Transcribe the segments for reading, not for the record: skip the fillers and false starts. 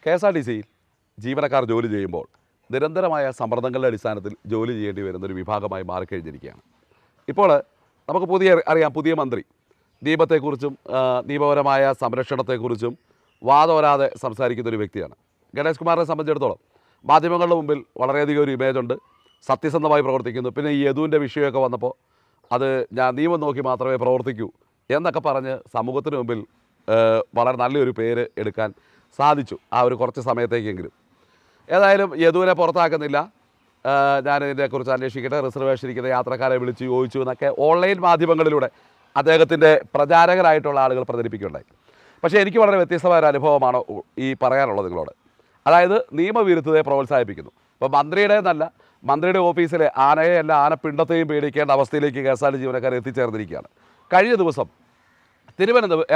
കെ.എസ്.ആർ.ടി.സിയിൽ ജീവനക്കാർ ജോലി ചെയ്യുമ്പോൾ നിരന്തരമായ സമ്മർദ്ദങ്ങളുടെ അടിസ്ഥാനത്തിൽ ജോലി ചെയ്യേണ്ടി വരുന്നൊരു വിഭാഗമായി മാറിക്കഴിഞ്ഞിരിക്കുകയാണ്. ഇപ്പോൾ നമുക്ക് പുതിയ മന്ത്രി നിയമത്തെക്കുറിച്ചും നിയമപരമായ സംരക്ഷണത്തെക്കുറിച്ചും വാദോരാതെ സംസാരിക്കുന്നൊരു വ്യക്തിയാണ്. ഗണേഷ് കുമാറിനെ സംബന്ധിച്ചിടത്തോളം മാധ്യമങ്ങളുടെ മുമ്പിൽ വളരെയധികം ഒരു ഇമേജുണ്ട്, സത്യസന്ധമായി പ്രവർത്തിക്കുന്നു. പിന്നെ ഈ യദുവിൻ്റെ വിഷയമൊക്കെ വന്നപ്പോൾ അത് ഞാൻ നിയമം നോക്കി മാത്രമേ പ്രവർത്തിക്കൂ എന്നൊക്കെ പറഞ്ഞ് സമൂഹത്തിന് മുമ്പിൽ വളരെ നല്ലൊരു പേര് എടുക്കാൻ സാധിച്ചു ആ ഒരു കുറച്ച് സമയത്തേക്കെങ്കിലും. ഏതായാലും യദുവിനെ പുറത്താക്കുന്നില്ല, ഞാനിതിനെക്കുറിച്ച് അന്വേഷിക്കട്ടെ, റിസർവേഷൻ ഇരിക്കുന്ന യാത്രക്കാരെ വിളിച്ച് ചോദിച്ചു എന്നൊക്കെ ഓൺലൈൻ മാധ്യമങ്ങളിലൂടെ അദ്ദേഹത്തിൻ്റെ പ്രചാരകരായിട്ടുള്ള ആളുകൾ പ്രചരിപ്പിക്കുകയുണ്ടായി. പക്ഷേ എനിക്ക് വളരെ വ്യത്യസ്തമായ ഒരു അനുഭവമാണ് ഈ പറയാനുള്ളത് നിങ്ങളോട്. അതായത് നിയമവിരുദ്ധതയെ പ്രോത്സാഹിപ്പിക്കുന്നു. ഇപ്പോൾ മന്ത്രിയുടെ ഓഫീസിലെ ആനയെയല്ല ആനപ്പിണ്ടത്തെയും പേടിക്കേണ്ട അവസ്ഥയിലേക്ക് കെ.എസ്.ആർ.ടി.സി ജീവനക്കാർ എത്തിച്ചേർന്നിരിക്കുകയാണ്. കഴിഞ്ഞ ദിവസം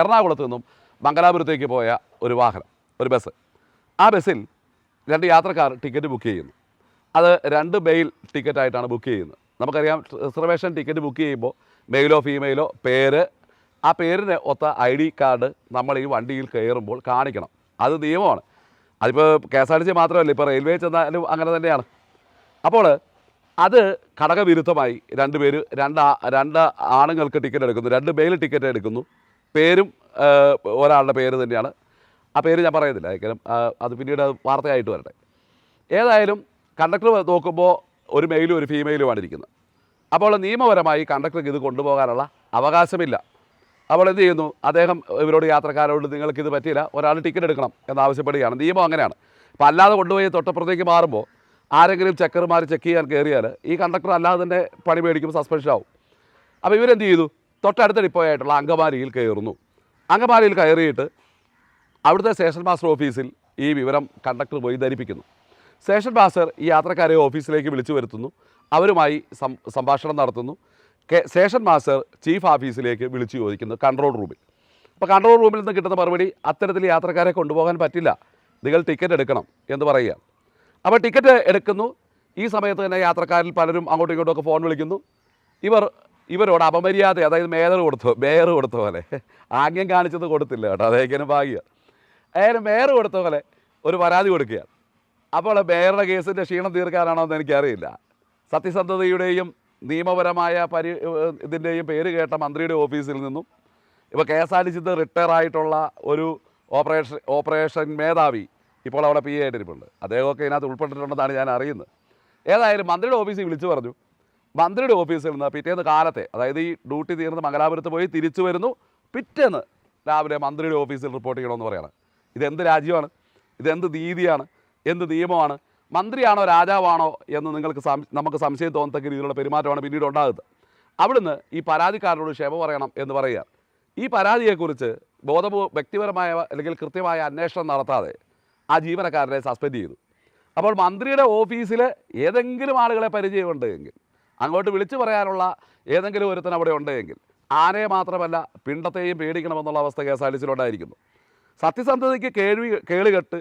എറണാകുളത്ത് നിന്നും മംഗലാപുരത്തേക്ക് പോയ ഒരു ബസ്, ആ ബസ്സിൽ 2 യാത്രക്കാർ ടിക്കറ്റ് ബുക്ക് ചെയ്യുന്നു. അത് 2 മെയിൽ ടിക്കറ്റായിട്ടാണ് ബുക്ക് ചെയ്യുന്നത്. നമുക്കറിയാം, റിസർവേഷൻ ടിക്കറ്റ് ബുക്ക് ചെയ്യുമ്പോൾ മെയിലോ ഫീമെയിലോ പേര്, ആ പേരിന് ഒത്ത ID കാർഡ് നമ്മൾ ഈ വണ്ടിയിൽ കയറുമ്പോൾ കാണിക്കണം. അത് നിയമമാണ്. അതിപ്പോൾ കെ.എസ്.ആർ.ടി.സി മാത്രമല്ല, ഇപ്പോൾ റെയിൽവേ ചെന്നാലും അങ്ങനെ തന്നെയാണ്. അപ്പോൾ അത് ഘടകവിരുദ്ധമായി 2 ആണുങ്ങൾക്ക് ടിക്കറ്റ് എടുക്കുന്നു, 2 മെയിൽ ടിക്കറ്റ് എടുക്കുന്നു. പേരും ഒരാളുടെ പേര് തന്നെയാണ്. ആ പേര് ഞാൻ പറയുന്നില്ല, അത് പിന്നീട് വാർത്തയായിട്ട് വരട്ടെ. ഏതായാലും കണ്ടക്ടർ നോക്കുമ്പോൾ ഒരു മെയിലും ഒരു ഫീമെയിലുമാണ് ഇരിക്കുന്നത്. അപ്പോൾ നിയമപരമായി കണ്ടക്ടർക്ക് ഇത് കൊണ്ടുപോകാനുള്ള അവകാശമില്ല. അപ്പോൾ എന്ത് ചെയ്യുന്നു, അദ്ദേഹം ഇവരോട് യാത്രക്കാരോട് നിങ്ങൾക്കിത് പറ്റിയില്ല, ഒരാൾ ടിക്കറ്റ് എടുക്കണം എന്നാവശ്യപ്പെടുകയാണ്. നിയമം അങ്ങനെയാണ്. അപ്പോൾ അല്ലാതെ കൊണ്ടുപോയി തൊട്ടപ്പുറത്തേക്ക് മാറുമ്പോൾ ആരെങ്കിലും ചെക്കർമാർ ചെക്ക് ചെയ്യാൻ കയറിയാൽ ഈ കണ്ടക്ടർ അല്ലാതെ തന്നെ പണി മേടിക്കും, സസ്പെൻഷൻ ആവും. അപ്പോൾ ഇവരെന്ത് ചെയ്തു, തൊട്ടടുത്ത ഡിപ്പോയായിട്ടുള്ള അങ്കമാലിയിൽ കയറുന്നു. അങ്കമാലിയിൽ കയറിയിട്ട് അവിടുത്തെ സ്റ്റേഷൻ മാസ്റ്റർ ഓഫീസിൽ ഈ വിവരം കണ്ടക്ടർ പോയി ധരിപ്പിക്കുന്നു. സ്റ്റേഷൻ മാസ്റ്റർ ഈ യാത്രക്കാരെ ഓഫീസിലേക്ക് വിളിച്ചു വരുത്തുന്നു, അവരുമായി സംഭാഷണം നടത്തുന്നു. സ്റ്റേഷൻ മാസ്റ്റർ ചീഫ് ഓഫീസിലേക്ക് വിളിച്ചു ചോദിക്കുന്നു കൺട്രോൾ റൂമിൽ. അപ്പോൾ കൺട്രോൾ റൂമിൽ നിന്ന് കിട്ടുന്ന മറുപടി, അത്തരത്തിൽ യാത്രക്കാരെ കൊണ്ടുപോകാൻ പറ്റില്ല, നിങ്ങൾ ടിക്കറ്റ് എടുക്കണം എന്ന് പറയുക. അപ്പോൾ ടിക്കറ്റ് എടുക്കുന്നു. ഈ സമയത്ത് തന്നെ യാത്രക്കാരിൽ പലരും അങ്ങോട്ടും ഇങ്ങോട്ടുമൊക്കെ ഫോൺ വിളിക്കുന്നു. ഇവരോട് അപമര്യാദ, അതായത് മേയർ കൊടുത്ത പോലെ, ആംഗ്യം കാണിച്ചത് കൊടുത്തില്ല കേട്ടോ, അതേക്കാനും ഭാഗ്യം. മേയർ കൊടുത്ത പോലെ ഒരു പരാതി കൊടുക്കുകയാണ്. അപ്പോൾ മേയറുടെ കേസിൻ്റെ ക്ഷീണം തീർക്കാനാണോ എന്ന് എനിക്കറിയില്ല. സത്യസന്ധതയുടെയും നിയമപരമായ ഇതിൻ്റെയും പേര് കേട്ട മന്ത്രിയുടെ ഓഫീസിൽ നിന്നും ഇപ്പോൾ കെ.എസ്.ആർ.ടി.സി റിട്ടയർ ആയിട്ടുള്ള ഒരു ഓപ്പറേഷൻ മേധാവി ഇപ്പോൾ അവിടെ PA ആയിട്ടിരിപ്പുണ്ട്. അദ്ദേഹമൊക്കെ ഇതിനകത്ത് ഉൾപ്പെട്ടിട്ടുണ്ടെന്നാണ് ഞാൻ അറിയുന്നത്. ഏതായാലും മന്ത്രിയുടെ ഓഫീസിൽ വിളിച്ചു പറഞ്ഞു. മന്ത്രിയുടെ ഓഫീസിൽ നിന്ന് പിറ്റേന്ന് കാലത്തെ, അതായത് ഈ ഡ്യൂട്ടി തീർന്ന് മംഗലാപുരത്ത് പോയി തിരിച്ചു വരുന്നു, പിറ്റേന്ന് രാവിലെ മന്ത്രിയുടെ ഓഫീസിൽ റിപ്പോർട്ട് ചെയ്യണമെന്ന് പറയണം. ഇതെന്ത് രാജ്യമാണ്? ഇതെന്ത് നീതിയാണ്? എന്ത് നിയമമാണ്? മന്ത്രിയാണോ രാജാവാണോ എന്ന് നമുക്ക് സംശയം തോന്നത്തക്ക രീതിയിലുള്ള പെരുമാറ്റമാണ് പിന്നീട് ഉണ്ടാകുന്നത്. അവിടുന്ന് ഈ പരാതിക്കാരനോട് ക്ഷമ പറയണം എന്ന് പറയുക. ഈ പരാതിയെക്കുറിച്ച് വ്യക്തിപരമായ അല്ലെങ്കിൽ കൃത്യമായ അന്വേഷണം നടത്താതെ ആ ജീവനക്കാരനെ സസ്പെൻഡ് ചെയ്തു. അപ്പോൾ മന്ത്രിയുടെ ഓഫീസിൽ ഏതെങ്കിലും ആളുകളെ പരിചയമുണ്ടെങ്കിൽ, അങ്ങോട്ട് വിളിച്ചു പറയാനുള്ള ഏതെങ്കിലും ഒരുത്തൻ അവിടെ ഉണ്ടെങ്കിൽ, ആനയെ മാത്രമല്ല പിണ്ടത്തെയും പേടിക്കണമെന്നുള്ള അവസ്ഥ കെ.എസ്.ആർ.ടി.സിയിലുണ്ടായിരിക്കുന്നു. സത്യസന്ധതയ്ക്ക് കേളുകെട്ട്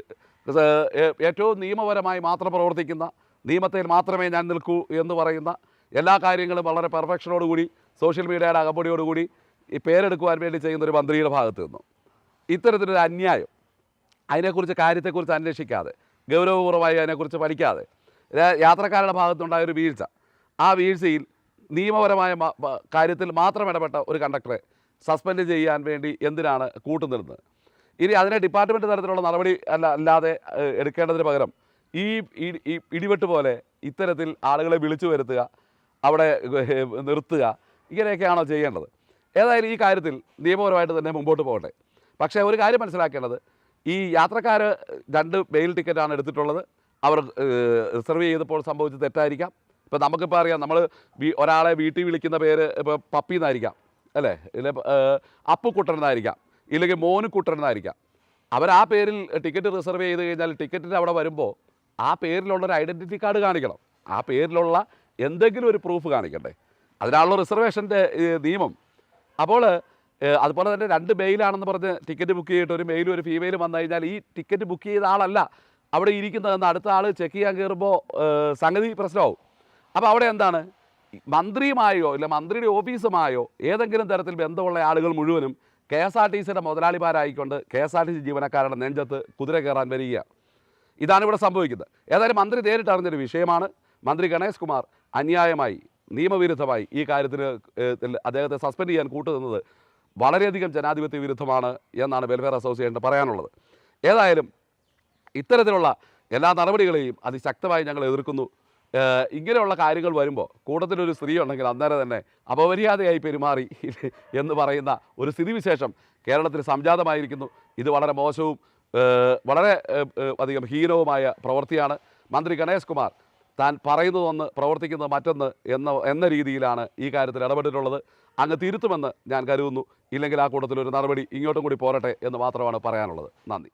ഏറ്റവും നിയമപരമായി മാത്രം പ്രവർത്തിക്കുന്ന, നിയമത്തിൽ മാത്രമേ ഞാൻ നിൽക്കൂ എന്ന് പറയുന്ന, എല്ലാ കാര്യങ്ങളും വളരെ പെർഫെക്ഷനോടുകൂടി സോഷ്യൽ മീഡിയയുടെ അകമ്പടിയോടുകൂടി ഈ പേരെടുക്കുവാൻ വേണ്ടി ചെയ്യുന്നൊരു മന്ത്രിയുടെ ഭാഗത്ത് നിന്നും ഇത്തരത്തിലൊരു അന്യായം, കാര്യത്തെക്കുറിച്ച് അന്വേഷിക്കാതെ, ഗൗരവപൂർവ്വമായി അതിനെക്കുറിച്ച് പഠിക്കാതെ, യാത്രക്കാരുടെ ഭാഗത്തുണ്ടായൊരു വീഴ്ച, ആ വീഴ്ചയിൽ നിയമപരമായ കാര്യത്തിൽ മാത്രം ഇടപെട്ട ഒരു കണ്ടക്ടറെ സസ്പെൻഡ് ചെയ്യാൻ വേണ്ടി എന്തിനാണ് കൂട്ടുനിന്നത്? ഇനി അതിനെ ഡിപ്പാർട്ട്മെൻറ്റ് തരത്തിലുള്ള നടപടി അല്ലാതെ എടുക്കേണ്ടതിന് പകരം ഈ ഇടിവെട്ട് പോലെ ഇത്തരത്തിൽ ആളുകളെ വിളിച്ചു വരുത്തുക, അവിടെ നിർത്തുക, ഇങ്ങനെയൊക്കെയാണോ ചെയ്യേണ്ടത്? ഏതായാലും ഈ കാര്യത്തിൽ നിയമപരമായിട്ട് തന്നെ മുമ്പോട്ട് പോകട്ടെ. പക്ഷേ ഒരു കാര്യം മനസ്സിലാക്കേണ്ടത്, ഈ യാത്രക്കാർ 2 മെയിൽ ടിക്കറ്റാണ് എടുത്തിട്ടുള്ളത്. അവർ റിസർവ് ചെയ്തപ്പോൾ സംഭവിച്ചത് തെറ്റായിരിക്കാം. ഇപ്പോൾ നമുക്കിപ്പോൾ അറിയാം, നമ്മൾ ഒരാളെ വീട്ടിൽ വിളിക്കുന്ന പേര് ഇപ്പോൾ പപ്പി എന്നായിരിക്കാം, അല്ലേ? ഇല്ല അപ്പുക്കുട്ടൻ എന്നായിരിക്കാം, ഇല്ലെങ്കിൽ മോനുക്കുട്ടൻ എന്നായിരിക്കാം. അവർ ആ പേരിൽ ടിക്കറ്റ് റിസർവ് ചെയ്ത് കഴിഞ്ഞാൽ ടിക്കറ്റിന് അവിടെ വരുമ്പോൾ ആ പേരിലുള്ളൊരു ഐഡൻറ്റിറ്റി കാർഡ് കാണിക്കണം. ആ പേരിലുള്ള എന്തെങ്കിലും ഒരു പ്രൂഫ് കാണിക്കണ്ടേ? അതിനാണല്ലോ റിസർവേഷൻ്റെ നിയമം. അപ്പോൾ അതുപോലെ തന്നെ 2 മെയിലാണെന്ന് പറഞ്ഞ് ടിക്കറ്റ് ബുക്ക് ചെയ്തിട്ട് ഒരു മെയിലും ഒരു ഫീമെയിലും വന്നു കഴിഞ്ഞാൽ ഈ ടിക്കറ്റ് ബുക്ക് ചെയ്ത ആളല്ല അവിടെ ഇരിക്കുന്നതെന്ന് അടുത്ത ആൾ ചെക്ക് ചെയ്യാൻ കയറുമ്പോൾ സംഗതി പ്രശ്നമാവും. അപ്പോൾ അവിടെ എന്താണ്, മന്ത്രിയുമായോ ഇല്ല മന്ത്രിയുടെ ഓഫീസുമായോ ഏതെങ്കിലും തരത്തിൽ ബന്ധമുള്ള ആളുകൾ മുഴുവനും കെ.എസ്.ആർ.ടി.സിയുടെ മുതലാളിമാരായിക്കൊണ്ട് കെ.എസ്.ആർ.ടി.സി ജീവനക്കാരുടെ നെഞ്ചത്ത് കുതിര കയറാൻ വരികയാണ്. ഇതാണ് ഇവിടെ സംഭവിക്കുന്നത്. ഏതായാലും മന്ത്രി നേരിട്ട് അറിഞ്ഞൊരു വിഷയമാണ്. മന്ത്രി ഗണേഷ് കുമാർ അന്യായമായി നിയമവിരുദ്ധമായി ഈ കാര്യത്തിൽ അദ്ദേഹത്തെ സസ്പെൻഡ് ചെയ്യാൻ കൂട്ടുനിന്നത് വളരെയധികം ജനാധിപത്യ വിരുദ്ധമാണ് എന്നാണ് വെൽഫെയർ അസോസിയേഷന് പറയാനുള്ളത്. ഏതായാലും ഇത്തരത്തിലുള്ള എല്ലാ നടപടികളെയും അതിശക്തമായി ഞങ്ങൾ എതിർക്കുന്നു. ഇങ്ങനെയുള്ള കാര്യങ്ങൾ വരുമ്പോൾ കൂട്ടത്തിലൊരു സ്ത്രീ ഉണ്ടെങ്കിൽ അന്നേരം തന്നെ അപമര്യാദയായി പെരുമാറി എന്ന് പറയുന്ന ഒരു സ്ഥിതിവിശേഷം കേരളത്തിൽ സംജാതമായിരിക്കുന്നു. ഇത് വളരെ മോശവും വളരെ അധികം ഹീനവുമായ പ്രവൃത്തിയാണ്. മന്ത്രി ഗണേഷ് കുമാർ താൻ പറയുന്നതൊന്ന് പ്രവർത്തിക്കുന്നത് മറ്റൊന്ന് എന്ന രീതിയിലാണ് ഈ കാര്യത്തിൽ ഇടപെട്ടിട്ടുള്ളത്. അങ്ങ് തിരുത്തുമെന്ന് ഞാൻ കരുതുന്നു. ഇല്ലെങ്കിൽ ആ കൂട്ടത്തിലൊരു നടപടി ഇങ്ങോട്ടും കൂടി പോരട്ടെ എന്ന് മാത്രമാണ് പറയാനുള്ളത്. നന്ദി.